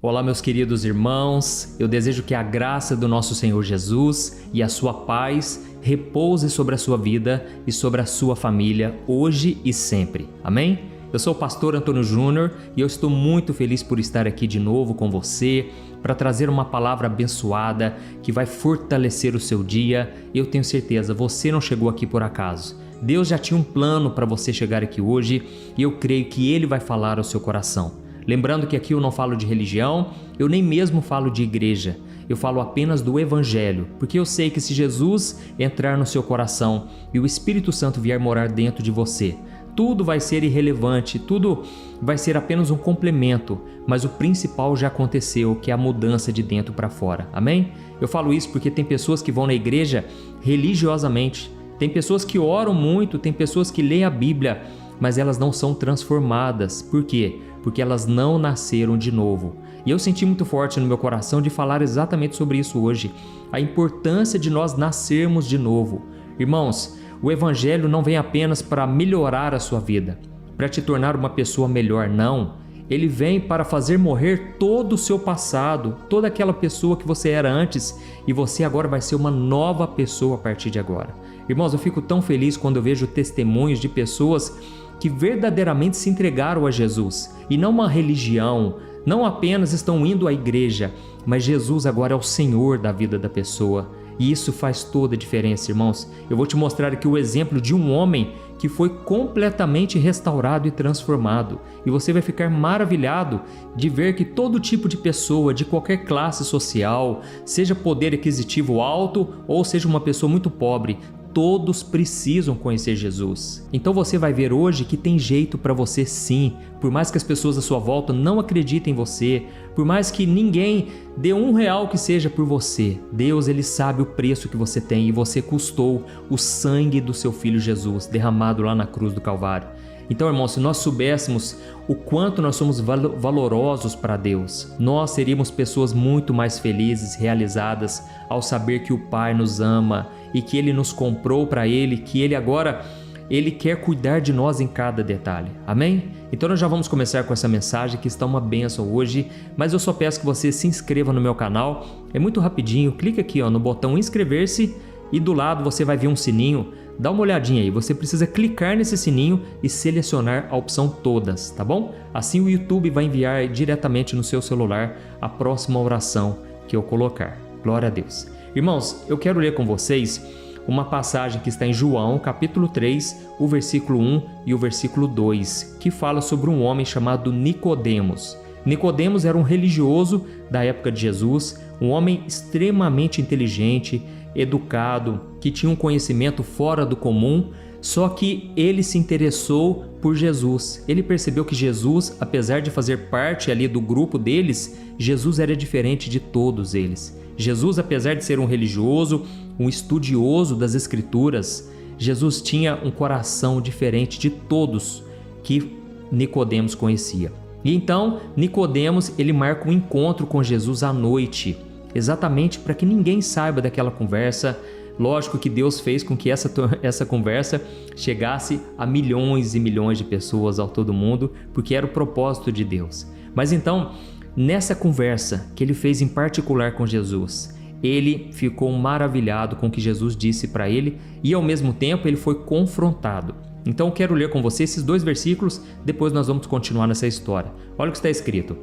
Olá, meus queridos irmãos, eu desejo que a graça do nosso Senhor Jesus e a sua paz repouse sobre a sua vida e sobre a sua família, hoje e sempre. Amém? Eu sou o pastor Antônio Júnior e eu estou muito feliz por estar aqui de novo com você para trazer uma palavra abençoada que vai fortalecer o seu dia. Eu tenho certeza, você não chegou aqui por acaso. Deus já tinha um plano para você chegar aqui hoje e eu creio que Ele vai falar ao seu coração. Lembrando que aqui eu não falo de religião, eu nem mesmo falo de igreja, eu falo apenas do Evangelho, porque eu sei que se Jesus entrar no seu coração e o Espírito Santo vier morar dentro de você, tudo vai ser irrelevante, tudo vai ser apenas um complemento, mas o principal já aconteceu, que é a mudança de dentro para fora, amém? Eu falo isso porque tem pessoas que vão na igreja religiosamente, tem pessoas que oram muito, tem pessoas que leem a Bíblia, mas elas não são transformadas. Por quê? Porque elas não nasceram de novo. E eu senti muito forte no meu coração de falar exatamente sobre isso hoje, a importância de nós nascermos de novo. Irmãos, o Evangelho não vem apenas para melhorar a sua vida, para te tornar uma pessoa melhor, não. Ele vem para fazer morrer todo o seu passado, toda aquela pessoa que você era antes, e você agora vai ser uma nova pessoa a partir de agora. Irmãos, eu fico tão feliz quando eu vejo testemunhos de pessoas que verdadeiramente se entregaram a Jesus, e não uma religião, não apenas estão indo à igreja, mas Jesus agora é o Senhor da vida da pessoa. E isso faz toda a diferença, irmãos. Eu vou te mostrar aqui o exemplo de um homem que foi completamente restaurado e transformado. E você vai ficar maravilhado de ver que todo tipo de pessoa, de qualquer classe social, seja poder aquisitivo alto ou seja uma pessoa muito pobre, todos precisam conhecer Jesus. Então você vai ver hoje que tem jeito para você sim, por mais que as pessoas à sua volta não acreditem em você, por mais que ninguém dê R$1 que seja por você, Deus ele sabe o preço que você tem e você custou o sangue do seu Filho Jesus derramado lá na cruz do Calvário. Então, irmãos, se nós soubéssemos o quanto nós somos valorosos para Deus, nós seríamos pessoas muito mais felizes, realizadas, ao saber que o Pai nos ama e que Ele nos comprou para Ele, que Ele quer cuidar de nós em cada detalhe. Amém? Então nós já vamos começar com essa mensagem que está uma bênção hoje, mas eu só peço que você se inscreva no meu canal. É muito rapidinho, clica aqui no botão inscrever-se e do lado você vai ver um sininho. Dá uma olhadinha aí, você precisa clicar nesse sininho e selecionar a opção todas, tá bom? Assim o YouTube vai enviar diretamente no seu celular a próxima oração que eu colocar. Glória a Deus. Irmãos, eu quero ler com vocês uma passagem que está em João, capítulo 3, o versículo 1 e o versículo 2, que fala sobre um homem chamado Nicodemos. Nicodemos era um religioso da época de Jesus, um homem extremamente inteligente, educado, que tinha um conhecimento fora do comum, só que ele se interessou por Jesus. Ele percebeu que Jesus, apesar de fazer parte ali do grupo deles, Jesus era diferente de todos eles. Jesus, apesar de ser um religioso, um estudioso das Escrituras, Jesus tinha um coração diferente de todos que Nicodemos conhecia. E então, Nicodemos, ele marca um encontro com Jesus à noite, exatamente para que ninguém saiba daquela conversa. Lógico que Deus fez com que essa conversa chegasse a milhões e milhões de pessoas ao todo mundo, porque era o propósito de Deus. Mas então, nessa conversa que ele fez em particular com Jesus, ele ficou maravilhado com o que Jesus disse para ele e ao mesmo tempo ele foi confrontado. Então eu quero ler com você esses 2 versículos, depois nós vamos continuar nessa história. Olha o que está escrito.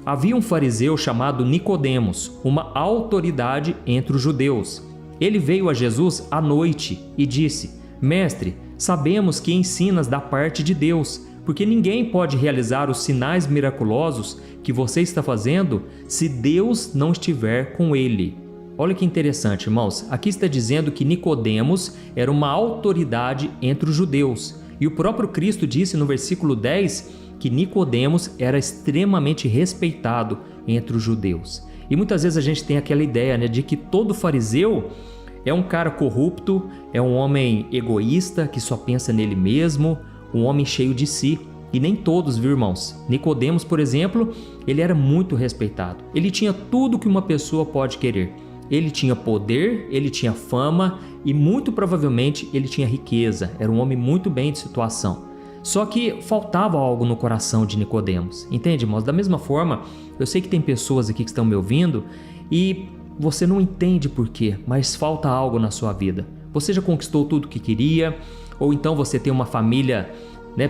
Havia um fariseu chamado Nicodemos, uma autoridade entre os judeus. Ele veio a Jesus à noite e disse: Mestre, sabemos que ensinas da parte de Deus, porque ninguém pode realizar os sinais miraculosos que você está fazendo se Deus não estiver com ele. Olha que interessante, irmãos. Aqui está dizendo que Nicodemos era uma autoridade entre os judeus. E o próprio Cristo disse no versículo 10 que Nicodemos era extremamente respeitado entre os judeus. E muitas vezes a gente tem aquela ideia, de que todo fariseu é um cara corrupto, é um homem egoísta que só pensa nele mesmo, um homem cheio de si. E nem todos, viu, irmãos? Nicodemos, por exemplo, ele era muito respeitado. Ele tinha tudo que uma pessoa pode querer. Ele tinha poder, ele tinha fama e muito provavelmente ele tinha riqueza. Era um homem muito bem de situação. Só que faltava algo no coração de Nicodemos. Entende, irmãos? Da mesma forma, eu sei que tem pessoas aqui que estão me ouvindo e você não entende por quê, mas falta algo na sua vida. Você já conquistou tudo o que queria, ou então você tem uma família,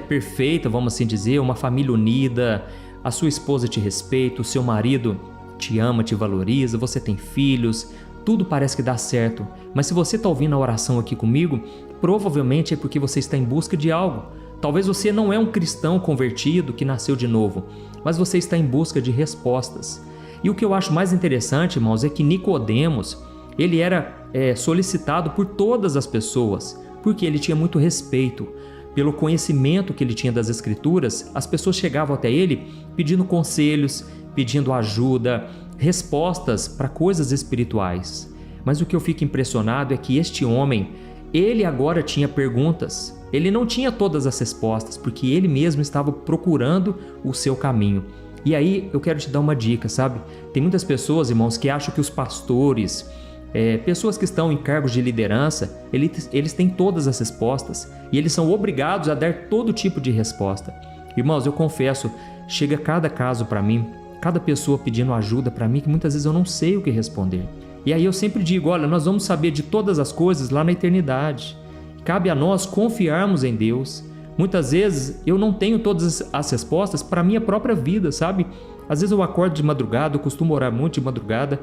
perfeita, vamos assim dizer, uma família unida, a sua esposa te respeita, o seu marido te ama, te valoriza, você tem filhos, tudo parece que dá certo. Mas se você está ouvindo a oração aqui comigo, provavelmente é porque você está em busca de algo. Talvez você não é um cristão convertido que nasceu de novo, mas você está em busca de respostas. E o que eu acho mais interessante, irmãos, é que Nicodemos, ele era solicitado por todas as pessoas, porque ele tinha muito respeito. Pelo conhecimento que ele tinha das Escrituras, as pessoas chegavam até ele pedindo conselhos, pedindo ajuda, respostas para coisas espirituais. Mas o que eu fico impressionado é que este homem, ele agora tinha perguntas. Ele não tinha todas as respostas, porque ele mesmo estava procurando o seu caminho. E aí eu quero te dar uma dica, sabe? Tem muitas pessoas, irmãos, que acham que os pastores, pessoas que estão em cargos de liderança, eles têm todas as respostas e eles são obrigados a dar todo tipo de resposta. Irmãos, eu confesso, chega cada caso para mim, cada pessoa pedindo ajuda para mim, que muitas vezes eu não sei o que responder. E aí eu sempre digo, olha, nós vamos saber de todas as coisas lá na eternidade. Cabe a nós confiarmos em Deus. Muitas vezes eu não tenho todas as respostas para a minha própria vida, sabe? Às vezes eu acordo de madrugada, eu costumo orar muito de madrugada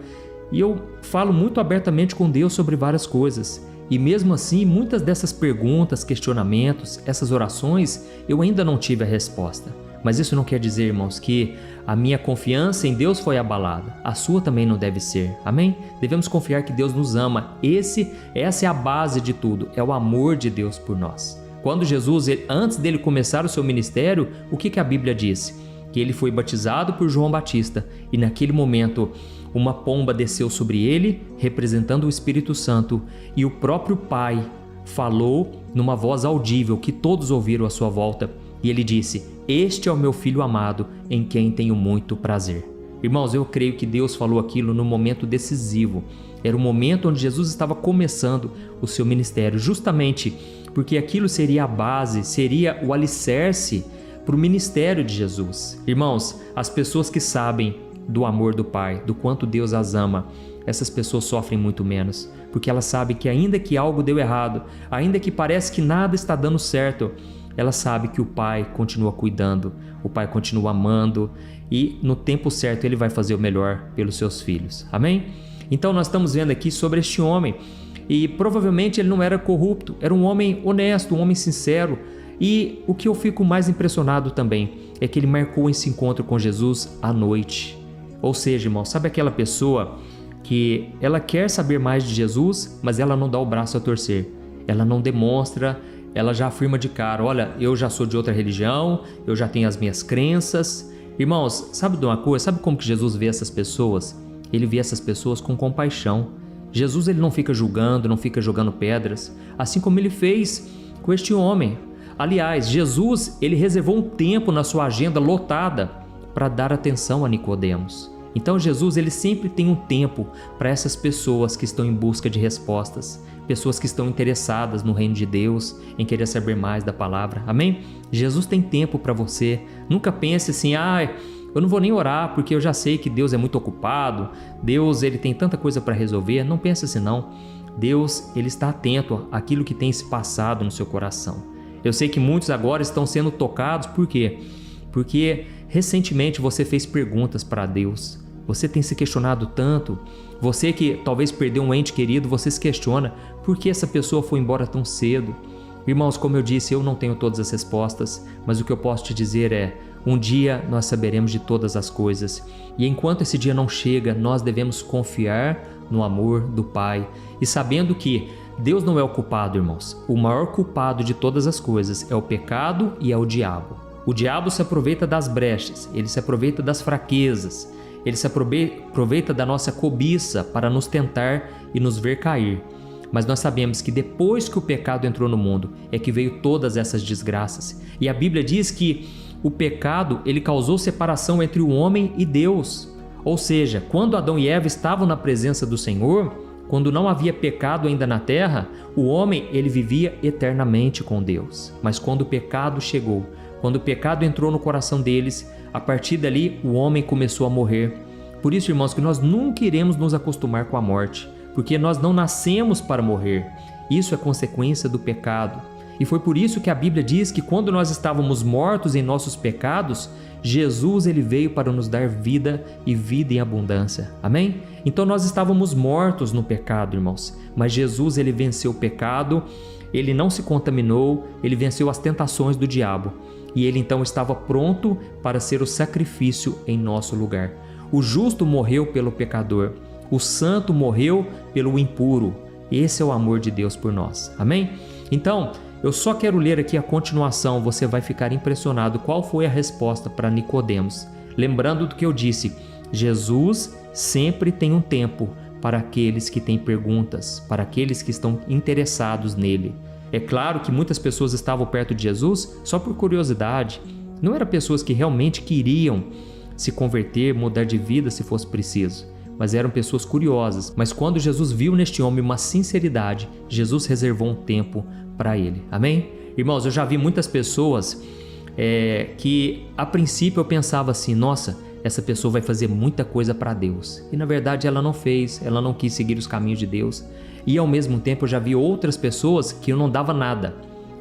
e eu falo muito abertamente com Deus sobre várias coisas. E mesmo assim, muitas dessas perguntas, questionamentos, essas orações, eu ainda não tive a resposta. Mas isso não quer dizer, irmãos, que a minha confiança em Deus foi abalada. A sua também não deve ser. Amém? Devemos confiar que Deus nos ama. Essa é a base de tudo. É o amor de Deus por nós. Quando Jesus, antes dele começar o seu ministério, o que a Bíblia diz? Que ele foi batizado por João Batista e naquele momento uma pomba desceu sobre ele, representando o Espírito Santo, e o próprio Pai falou numa voz audível que todos ouviram à sua volta. E ele disse: "Este é o meu filho amado, em quem tenho muito prazer." Irmãos, eu creio que Deus falou aquilo no momento decisivo. Era o momento onde Jesus estava começando o seu ministério, justamente porque aquilo seria a base, seria o alicerce para o ministério de Jesus. Irmãos, as pessoas que sabem do amor do Pai, do quanto Deus as ama, essas pessoas sofrem muito menos, porque elas sabem que ainda que algo deu errado, ainda que parece que nada está dando certo, ela sabe que o Pai continua cuidando, o Pai continua amando e no tempo certo Ele vai fazer o melhor pelos seus filhos. Amém? Então nós estamos vendo aqui sobre este homem e provavelmente ele não era corrupto, era um homem honesto, um homem sincero. E o que eu fico mais impressionado também é que ele marcou esse encontro com Jesus à noite. Ou seja, irmão, sabe aquela pessoa que ela quer saber mais de Jesus, mas ela não dá o braço a torcer, ela não demonstra, ela já afirma de cara: olha, eu já sou de outra religião, eu já tenho as minhas crenças. Irmãos, sabe de uma coisa? Sabe como que Jesus vê essas pessoas? Ele vê essas pessoas com compaixão. Jesus, ele não fica julgando, não fica jogando pedras, assim como ele fez com este homem. Aliás, Jesus, ele reservou um tempo na sua agenda lotada para dar atenção a Nicodemos. Então Jesus, ele sempre tem um tempo para essas pessoas que estão em busca de respostas, pessoas que estão interessadas no reino de Deus, em querer saber mais da palavra. Amém? Jesus tem tempo para você. Nunca pense assim: eu não vou nem orar porque eu já sei que Deus é muito ocupado, Deus, ele tem tanta coisa para resolver. Não pense assim não. Deus, ele está atento àquilo que tem se passado no seu coração. Eu sei que muitos agora estão sendo tocados, por quê? Porque recentemente você fez perguntas para Deus, você tem se questionado tanto, você que talvez perdeu um ente querido, você se questiona, por que essa pessoa foi embora tão cedo? Irmãos, como eu disse, eu não tenho todas as respostas, mas o que eu posso te dizer é: um dia nós saberemos de todas as coisas, e enquanto esse dia não chega, nós devemos confiar no amor do Pai, e sabendo que Deus não é o culpado, irmãos. O maior culpado de todas as coisas é o pecado e é o diabo. O diabo se aproveita das brechas, ele se aproveita das fraquezas, ele se aproveita da nossa cobiça para nos tentar e nos ver cair. Mas nós sabemos que depois que o pecado entrou no mundo, é que veio todas essas desgraças. E a Bíblia diz que o pecado, ele causou separação entre o homem e Deus. Ou seja, quando Adão e Eva estavam na presença do Senhor, quando não havia pecado ainda na terra, o homem ele vivia eternamente com Deus. Mas quando o pecado chegou, quando o pecado entrou no coração deles, a partir dali o homem começou a morrer. Por isso, irmãos, que nós nunca iremos nos acostumar com a morte, porque nós não nascemos para morrer. Isso é consequência do pecado. E foi por isso que a Bíblia diz que quando nós estávamos mortos em nossos pecados, Jesus ele veio para nos dar vida e vida em abundância. Amém? Então nós estávamos mortos no pecado, irmãos, mas Jesus ele venceu o pecado, ele não se contaminou, ele venceu as tentações do diabo e ele então estava pronto para ser o sacrifício em nosso lugar. O justo morreu pelo pecador, o santo morreu pelo impuro. Esse é o amor de Deus por nós. Amém? Então, eu só quero ler aqui a continuação, você vai ficar impressionado qual foi a resposta para Nicodemos. Lembrando do que eu disse, Jesus sempre tem um tempo para aqueles que têm perguntas, para aqueles que estão interessados nele. É claro que muitas pessoas estavam perto de Jesus só por curiosidade, não eram pessoas que realmente queriam se converter, mudar de vida se fosse preciso, mas eram pessoas curiosas. Mas quando Jesus viu neste homem uma sinceridade, Jesus reservou um tempo para ele. Amém? Irmãos, eu já vi muitas pessoas que a princípio eu pensava assim, nossa, essa pessoa vai fazer muita coisa para Deus. E na verdade ela não fez, ela não quis seguir os caminhos de Deus. E ao mesmo tempo eu já vi outras pessoas que eu não dava nada.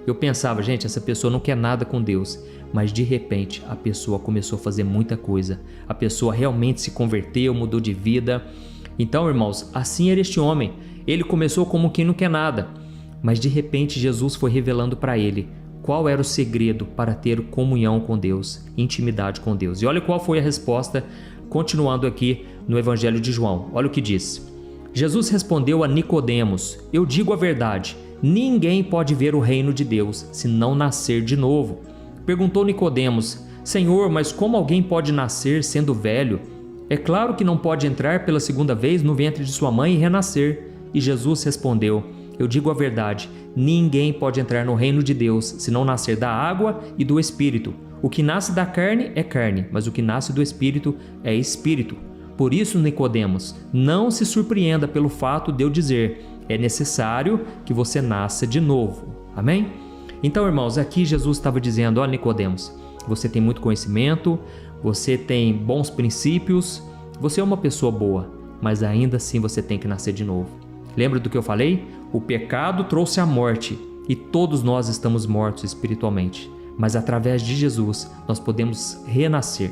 Eu pensava, gente, essa pessoa não quer nada com Deus. Mas de repente a pessoa começou a fazer muita coisa. A pessoa realmente se converteu, mudou de vida. Então, irmãos, assim era este homem. Ele começou como quem não quer nada. Mas de repente Jesus foi revelando para ele qual era o segredo para ter comunhão com Deus, intimidade com Deus. E olha qual foi a resposta, continuando aqui no Evangelho de João. Olha o que diz. Jesus respondeu a Nicodemos: eu digo a verdade, ninguém pode ver o reino de Deus se não nascer de novo. Perguntou Nicodemos: Senhor, mas como alguém pode nascer sendo velho? É claro que não pode entrar pela segunda vez no ventre de sua mãe e renascer. E Jesus respondeu: eu digo a verdade, ninguém pode entrar no reino de Deus se não nascer da água e do Espírito. O que nasce da carne é carne, mas o que nasce do Espírito é Espírito. Por isso, Nicodemos, não se surpreenda pelo fato de eu dizer, é necessário que você nasça de novo. Amém? Então, irmãos, aqui Jesus estava dizendo, ó Nicodemos, você tem muito conhecimento, você tem bons princípios, você é uma pessoa boa, mas ainda assim você tem que nascer de novo. Lembra do que eu falei? O pecado trouxe a morte e todos nós estamos mortos espiritualmente. Mas através de Jesus nós podemos renascer.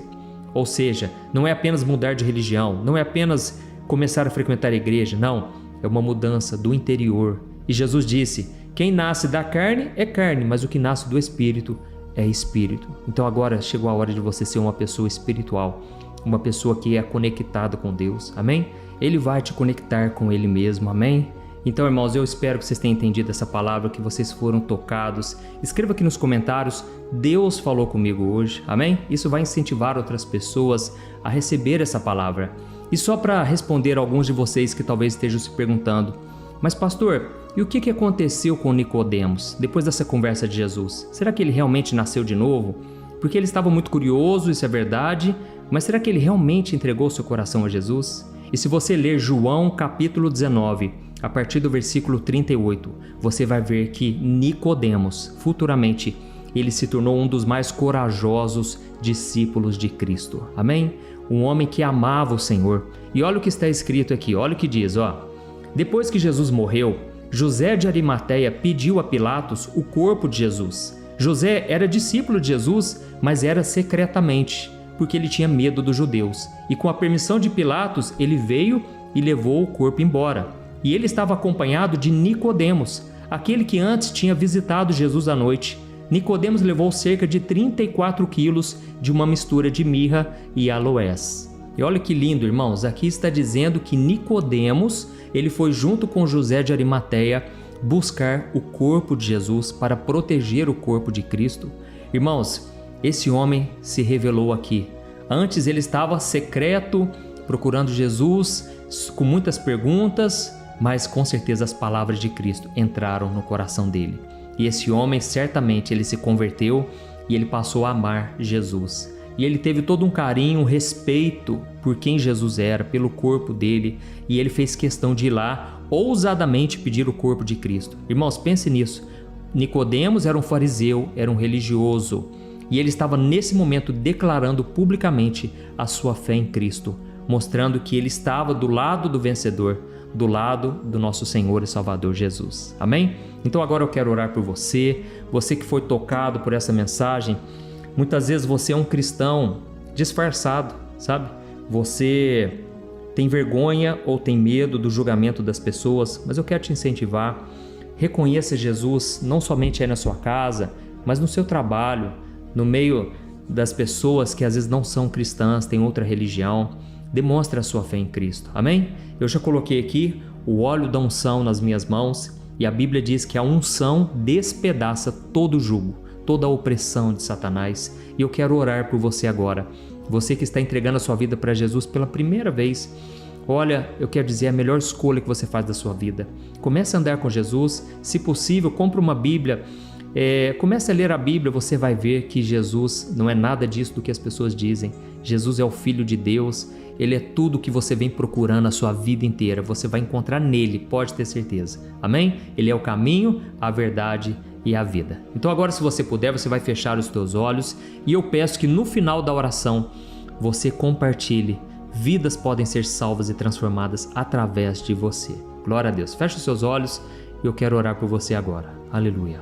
Ou seja, não é apenas mudar de religião, não é apenas começar a frequentar a igreja, não. É uma mudança do interior. E Jesus disse, quem nasce da carne é carne, mas o que nasce do Espírito é Espírito. Então agora chegou a hora de você ser uma pessoa espiritual, uma pessoa que é conectada com Deus, amém? Ele vai te conectar com Ele mesmo, amém? Então, irmãos, eu espero que vocês tenham entendido essa palavra, que vocês foram tocados. Escreva aqui nos comentários, Deus falou comigo hoje, amém? Isso vai incentivar outras pessoas a receber essa palavra. E só para responder a alguns de vocês que talvez estejam se perguntando, mas pastor, e o que aconteceu com Nicodemos depois dessa conversa de Jesus? Será que ele realmente nasceu de novo? Porque ele estava muito curioso, isso é verdade, mas será que ele realmente entregou seu coração a Jesus? E se você ler João capítulo 19, a partir do versículo 38, você vai ver que Nicodemos, futuramente, ele se tornou um dos mais corajosos discípulos de Cristo. Amém? Um homem que amava o Senhor. E olha o que está escrito aqui, olha o que diz, ó. Depois que Jesus morreu, José de Arimateia pediu a Pilatos o corpo de Jesus. José era discípulo de Jesus, mas era secretamente, porque ele tinha medo dos judeus. E com a permissão de Pilatos, ele veio e levou o corpo embora. E ele estava acompanhado de Nicodemos, aquele que antes tinha visitado Jesus à noite. Nicodemos levou cerca de 34 quilos de uma mistura de mirra e aloés. E olha que lindo, irmãos, aqui está dizendo que Nicodemos, ele foi junto com José de Arimateia buscar o corpo de Jesus para proteger o corpo de Cristo. Irmãos, esse homem se revelou aqui. Antes ele estava secreto, procurando Jesus, com muitas perguntas, mas com certeza as palavras de Cristo entraram no coração dele. E esse homem, certamente, ele se converteu e ele passou a amar Jesus. E ele teve todo um carinho, um respeito por quem Jesus era, pelo corpo dele. E ele fez questão de ir lá ousadamente pedir o corpo de Cristo. Irmãos, pense nisso. Nicodemos era um fariseu, era um religioso, e ele estava nesse momento declarando publicamente a sua fé em Cristo, mostrando que ele estava do lado do vencedor, do lado do nosso Senhor e Salvador Jesus. Amém? Então agora eu quero orar por você que foi tocado por essa mensagem. Muitas vezes você é um cristão disfarçado, sabe? Você tem vergonha ou tem medo do julgamento das pessoas, mas eu quero te incentivar. Reconheça Jesus não somente aí na sua casa, mas no seu trabalho, no meio das pessoas que às vezes não são cristãs, têm outra religião. Demonstre a sua fé em Cristo. Amém? Eu já coloquei aqui o óleo da unção nas minhas mãos e a Bíblia diz que a unção despedaça todo o jugo, toda a opressão de Satanás. E eu quero orar por você agora. Você que está entregando a sua vida para Jesus pela primeira vez. Olha, eu quero dizer, a melhor escolha que você faz da sua vida. Comece a andar com Jesus. Se possível, compre uma Bíblia. Comece a ler a Bíblia, você vai ver que Jesus não é nada disso do que as pessoas dizem. Jesus é o Filho de Deus. Ele é tudo que você vem procurando a sua vida inteira. Você vai encontrar nele, pode ter certeza. Amém? Ele é o caminho, a verdade e a vida. Então agora, se você puder, você vai fechar os teus olhos e eu peço que no final da oração você compartilhe. Vidas podem ser salvas e transformadas através de você. Glória a Deus. Feche os seus olhos e eu quero orar por você agora. Aleluia.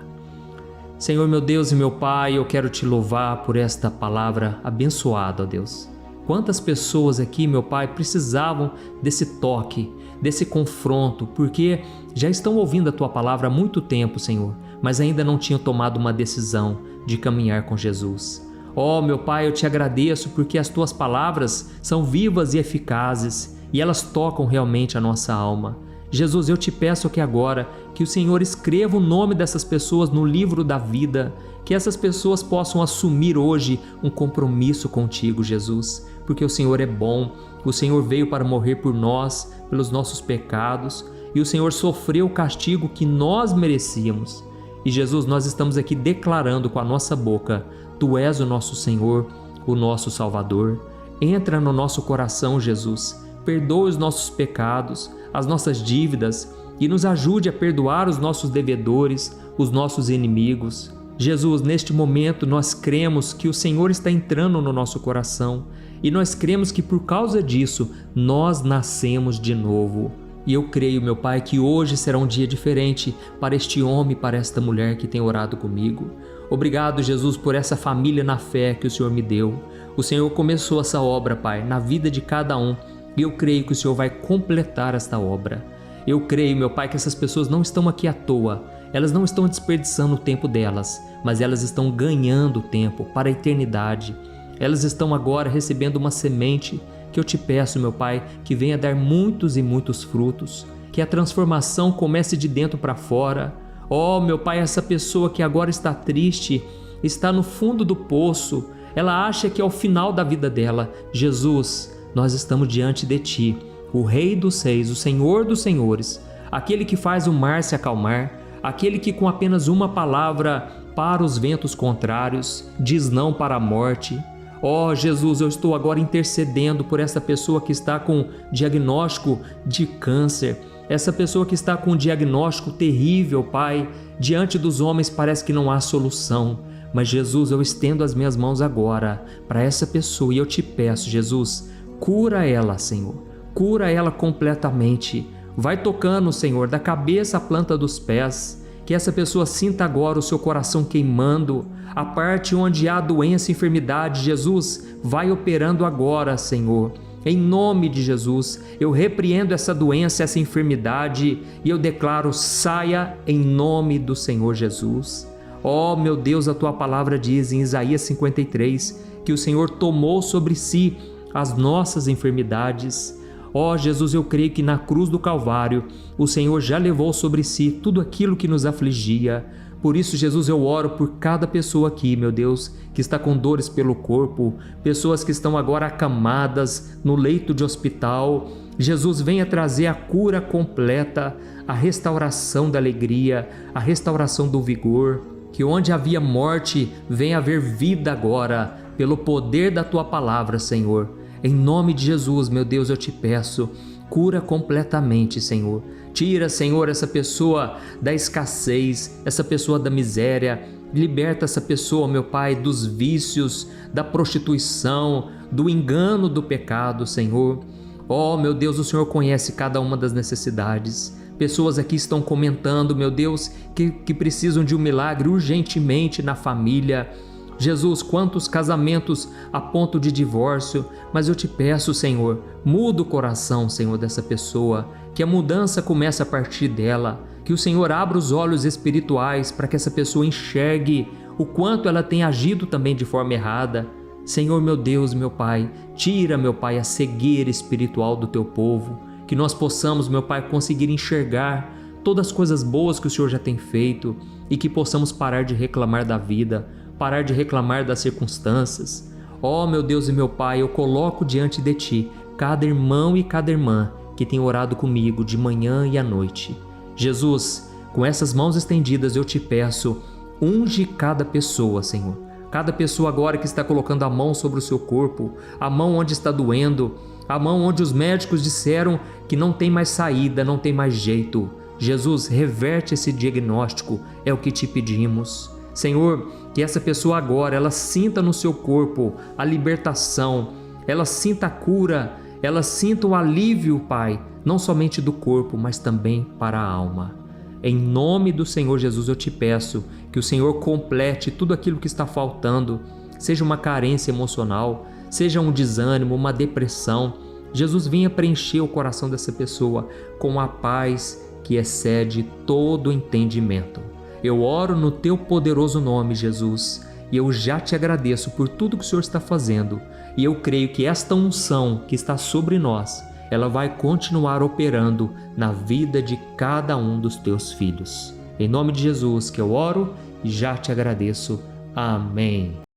Senhor, meu Deus e meu Pai, eu quero te louvar por esta palavra abençoada, ó Deus. Quantas pessoas aqui, meu Pai, precisavam desse toque, desse confronto, porque já estão ouvindo a Tua palavra há muito tempo, Senhor, mas ainda não tinham tomado uma decisão de caminhar com Jesus. Oh, meu Pai, eu te agradeço porque as Tuas palavras são vivas e eficazes e elas tocam realmente a nossa alma. Jesus, eu te peço que agora que o Senhor escreva o nome dessas pessoas no livro da vida, que essas pessoas possam assumir hoje um compromisso contigo, Jesus, porque o Senhor é bom, o Senhor veio para morrer por nós, pelos nossos pecados, e o Senhor sofreu o castigo que nós merecíamos. E Jesus, nós estamos aqui declarando com a nossa boca, Tu és o nosso Senhor, o nosso Salvador. Entra no nosso coração, Jesus, perdoa os nossos pecados, as nossas dívidas e nos ajude a perdoar os nossos devedores, os nossos inimigos. Jesus, neste momento nós cremos que o Senhor está entrando no nosso coração e nós cremos que por causa disso nós nascemos de novo. E eu creio, meu Pai, que hoje será um dia diferente para este homem e para esta mulher que tem orado comigo. Obrigado, Jesus, por essa família na fé que o Senhor me deu. O Senhor começou essa obra, Pai, na vida de cada um. E eu creio que o Senhor vai completar esta obra. Eu creio, meu Pai, que essas pessoas não estão aqui à toa. Elas não estão desperdiçando o tempo delas, mas elas estão ganhando tempo para a eternidade. Elas estão agora recebendo uma semente que eu te peço, meu Pai, que venha dar muitos e muitos frutos. Que a transformação comece de dentro para fora. Oh, meu Pai, essa pessoa que agora está triste, está no fundo do poço. Ela acha que é o final da vida dela. Jesus, nós estamos diante de Ti, o Rei dos Reis, o Senhor dos Senhores, aquele que faz o mar se acalmar, aquele que com apenas uma palavra para os ventos contrários, diz não para a morte. Oh, Jesus, eu estou agora intercedendo por essa pessoa que está com diagnóstico de câncer, essa pessoa que está com um diagnóstico terrível, Pai. Diante dos homens parece que não há solução, mas Jesus, eu estendo as minhas mãos agora para essa pessoa e eu te peço, Jesus, cura ela, Senhor, cura ela completamente. Vai tocando, Senhor, da cabeça à planta dos pés, que essa pessoa sinta agora o seu coração queimando, a parte onde há doença e enfermidade. Jesus, vai operando agora, Senhor. Em nome de Jesus, eu repreendo essa doença, essa enfermidade e eu declaro, saia em nome do Senhor Jesus. Oh, meu Deus, a Tua palavra diz em Isaías 53 que o Senhor tomou sobre si as nossas enfermidades. Ó Jesus, eu creio que na cruz do Calvário o Senhor já levou sobre si tudo aquilo que nos afligia. Por isso, Jesus, eu oro por cada pessoa aqui, meu Deus, que está com dores pelo corpo, pessoas que estão agora acamadas no leito de hospital. Jesus, venha trazer a cura completa, a restauração da alegria, a restauração do vigor. Que onde havia morte, venha haver vida agora, pelo poder da Tua palavra, Senhor. Em nome de Jesus, meu Deus, eu te peço, Cura completamente, Senhor. Tira, Senhor, essa pessoa da escassez, essa pessoa da miséria. Liberta essa pessoa, meu Pai, dos vícios, da prostituição, do engano do pecado, Senhor. Oh, meu Deus, o Senhor conhece cada uma das necessidades. Pessoas aqui estão comentando, meu Deus, que precisam de um milagre urgentemente na família. Jesus, quantos casamentos a ponto de divórcio, mas eu te peço, Senhor, muda o coração, Senhor, dessa pessoa, que a mudança comece a partir dela, que o Senhor abra os olhos espirituais para que essa pessoa enxergue o quanto ela tem agido também de forma errada. Senhor, meu Deus, meu Pai, tira, meu Pai, a cegueira espiritual do teu povo, que nós possamos, meu Pai, conseguir enxergar todas as coisas boas que o Senhor já tem feito e que possamos parar de reclamar da vida, parar de reclamar das circunstâncias. Ó, meu Deus e meu Pai, eu coloco diante de Ti cada irmão e cada irmã que tem orado comigo de manhã e à noite. Jesus, com essas mãos estendidas eu te peço, unge cada pessoa, Senhor. Cada pessoa agora que está colocando a mão sobre o seu corpo, a mão onde está doendo, a mão onde os médicos disseram que não tem mais saída, não tem mais jeito. Jesus, reverte esse diagnóstico, é o que te pedimos. Senhor, que essa pessoa agora, ela sinta no seu corpo a libertação, ela sinta a cura, ela sinta o alívio, Pai, não somente do corpo, mas também para a alma. Em nome do Senhor Jesus eu te peço que o Senhor complete tudo aquilo que está faltando, seja uma carência emocional, seja um desânimo, uma depressão. Jesus, venha preencher o coração dessa pessoa com a paz que excede todo entendimento. Eu oro no teu poderoso nome, Jesus, e eu já te agradeço por tudo que o Senhor está fazendo. E eu creio que esta unção que está sobre nós, ela vai continuar operando na vida de cada um dos teus filhos. Em nome de Jesus que eu oro e já te agradeço. Amém.